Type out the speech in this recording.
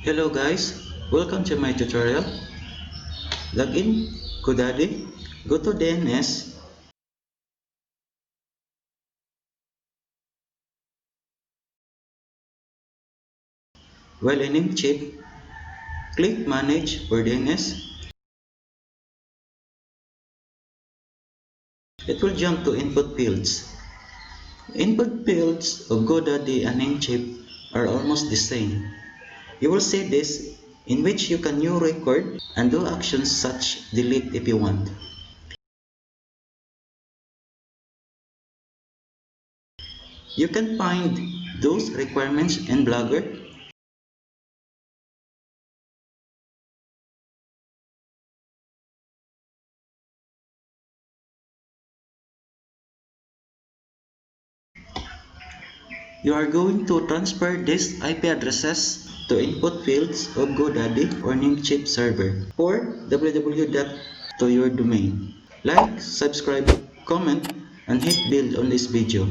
Hello guys, welcome to my tutorial. Log in Godaddy, go to DNS, while in Namecheap, click Manage for DNS. It will jump to input fields. Input fields of Godaddy and Namecheap are almost the same. You will see this in which you can new record and do actions such delete if you want. You can find those requirements in Blogger. You are going to transfer these IP addresses to input fields of Godaddy or Namecheap server or www to your domain. Like, subscribe, comment, and hit build on this video.